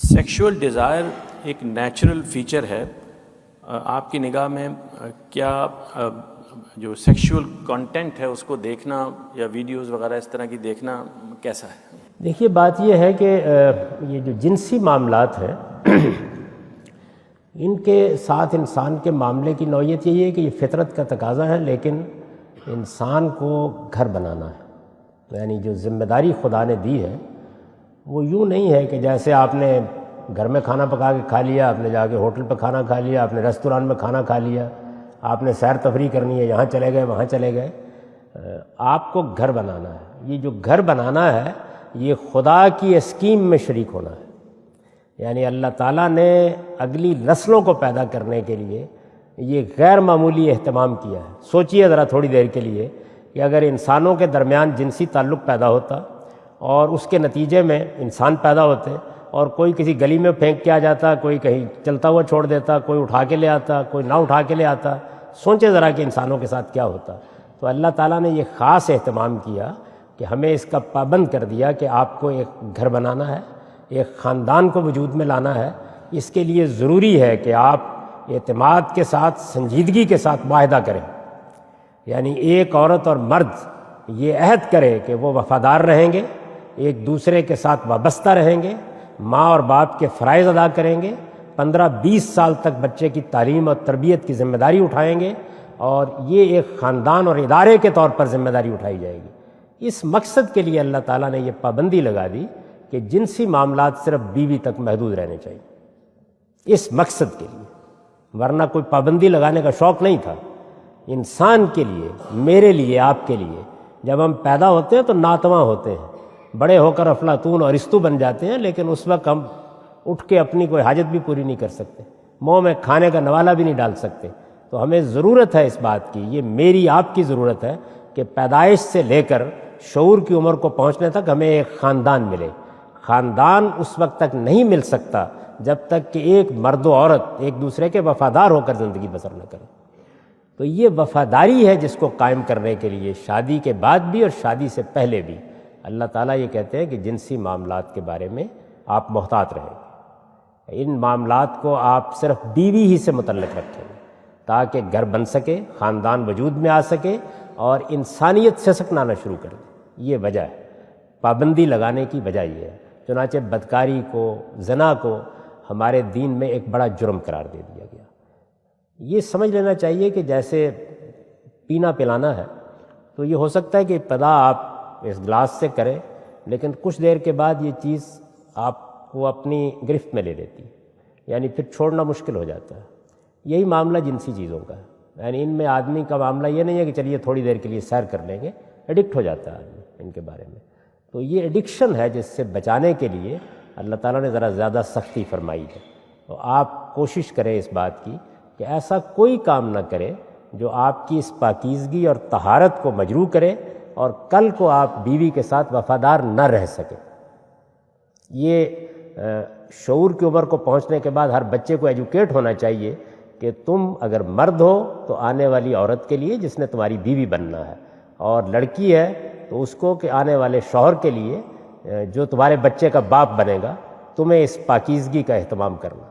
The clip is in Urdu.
سیکشول ڈیزائر ایک نیچرل فیچر ہے. آپ کی نگاہ میں کیا جو سیکشول کانٹینٹ ہے اس کو دیکھنا یا ویڈیوز وغیرہ اس طرح کی دیکھنا کیسا ہے؟ دیکھیے بات یہ ہے کہ یہ جو جنسی معاملات ہیں ان کے ساتھ انسان کے معاملے کی نوعیت یہی ہے کہ یہ فطرت کا تقاضا ہے، لیکن انسان کو گھر بنانا ہے. یعنی جو ذمہ داری خدا نے دی ہے وہ یوں نہیں ہے کہ جیسے آپ نے گھر میں کھانا پکا کے کھا لیا، آپ نے جا کے ہوٹل پہ کھانا کھا لیا، آپ نے ریستوران میں کھانا کھا لیا، آپ نے سیر تفریح کرنی ہے، یہاں چلے گئے وہاں چلے گئے. آپ کو گھر بنانا ہے. یہ جو گھر بنانا ہے یہ خدا کی اسکیم میں شریک ہونا ہے. یعنی اللہ تعالیٰ نے اگلی نسلوں کو پیدا کرنے کے لیے یہ غیر معمولی اہتمام کیا ہے. سوچئے ذرا تھوڑی دیر کے لیے کہ اگر انسانوں کے درمیان جنسی تعلق پیدا ہوتا اور اس کے نتیجے میں انسان پیدا ہوتے اور کوئی کسی گلی میں پھینک کے آ جاتا، کوئی کہیں چلتا ہوا چھوڑ دیتا، کوئی اٹھا کے لے آتا، کوئی نہ اٹھا کے لے آتا، سوچے ذرا کہ انسانوں کے ساتھ کیا ہوتا. تو اللہ تعالیٰ نے یہ خاص اہتمام کیا کہ ہمیں اس کا پابند کر دیا کہ آپ کو ایک گھر بنانا ہے، ایک خاندان کو وجود میں لانا ہے. اس کے لیے ضروری ہے کہ آپ اعتماد کے ساتھ، سنجیدگی کے ساتھ معاہدہ کریں. یعنی ایک عورت اور مرد یہ عہد کرے کہ وہ وفادار رہیں گے، ایک دوسرے کے ساتھ وابستہ رہیں گے، ماں اور باپ کے فرائض ادا کریں گے، 15-20 سال تک بچے کی تعلیم اور تربیت کی ذمہ داری اٹھائیں گے، اور یہ ایک خاندان اور ادارے کے طور پر ذمہ داری اٹھائی جائے گی. اس مقصد کے لیے اللہ تعالیٰ نے یہ پابندی لگا دی کہ جنسی معاملات صرف بیوی تک محدود رہنے چاہیے. اس مقصد کے لیے، ورنہ کوئی پابندی لگانے کا شوق نہیں تھا. انسان کے لیے، میرے لیے، آپ کے لیے جب ہم پیدا ہوتے ہیں تو ناتواں ہوتے ہیں، بڑے ہو کر افلاطون اور ارسطو بن جاتے ہیں، لیکن اس وقت ہم اٹھ کے اپنی کوئی حاجت بھی پوری نہیں کر سکتے، منہ میں کھانے کا نوالا بھی نہیں ڈال سکتے. تو ہمیں ضرورت ہے اس بات کی، یہ میری آپ کی ضرورت ہے کہ پیدائش سے لے کر شعور کی عمر کو پہنچنے تک ہمیں ایک خاندان ملے. خاندان اس وقت تک نہیں مل سکتا جب تک کہ ایک مرد و عورت ایک دوسرے کے وفادار ہو کر زندگی بسر نہ کریں. تو یہ وفاداری ہے جس کو قائم کرنے کے لیے شادی کے بعد بھی اور شادی سے پہلے بھی اللہ تعالیٰ یہ کہتے ہیں کہ جنسی معاملات کے بارے میں آپ محتاط رہیں. ان معاملات کو آپ صرف بیوی ہی سے متعلق رکھیں تاکہ گھر بن سکے، خاندان وجود میں آ سکے اور انسانیت سسکنا نہ شروع کر دے. یہ وجہ ہے، پابندی لگانے کی وجہ یہ ہے. چنانچہ بدکاری کو، زنا کو ہمارے دین میں ایک بڑا جرم قرار دے دیا گیا. یہ سمجھ لینا چاہیے کہ جیسے پینا پلانا ہے تو یہ ہو سکتا ہے کہ ابتدا آپ اس گلاس سے کریں، لیکن کچھ دیر کے بعد یہ چیز آپ کو اپنی گرفت میں لے لیتی ہے، یعنی پھر چھوڑنا مشکل ہو جاتا ہے. یہی معاملہ جنسی چیزوں کا ہے. یعنی ان میں آدمی کا معاملہ یہ نہیں ہے کہ چلیے تھوڑی دیر کے لیے سیر کر لیں گے، ایڈکٹ ہو جاتا ہے آدمی ان کے بارے میں. تو یہ ایڈکشن ہے جس سے بچانے کے لیے اللہ تعالیٰ نے ذرا زیادہ سختی فرمائی ہے. تو آپ کوشش کریں اس بات کی کہ ایسا کوئی کام نہ کرے جو آپ کی اس پاکیزگی اور طہارت کو مجروح کرے اور کل کو آپ بیوی کے ساتھ وفادار نہ رہ سکیں. یہ شعور کی عمر کو پہنچنے کے بعد ہر بچے کو ایجوکیٹ ہونا چاہیے کہ تم اگر مرد ہو تو آنے والی عورت کے لیے جس نے تمہاری بیوی بننا ہے، اور لڑکی ہے تو اس کو کہ آنے والے شوہر کے لیے جو تمہارے بچے کا باپ بنے گا. تمہیں اس پاکیزگی کا اہتمام کرنا.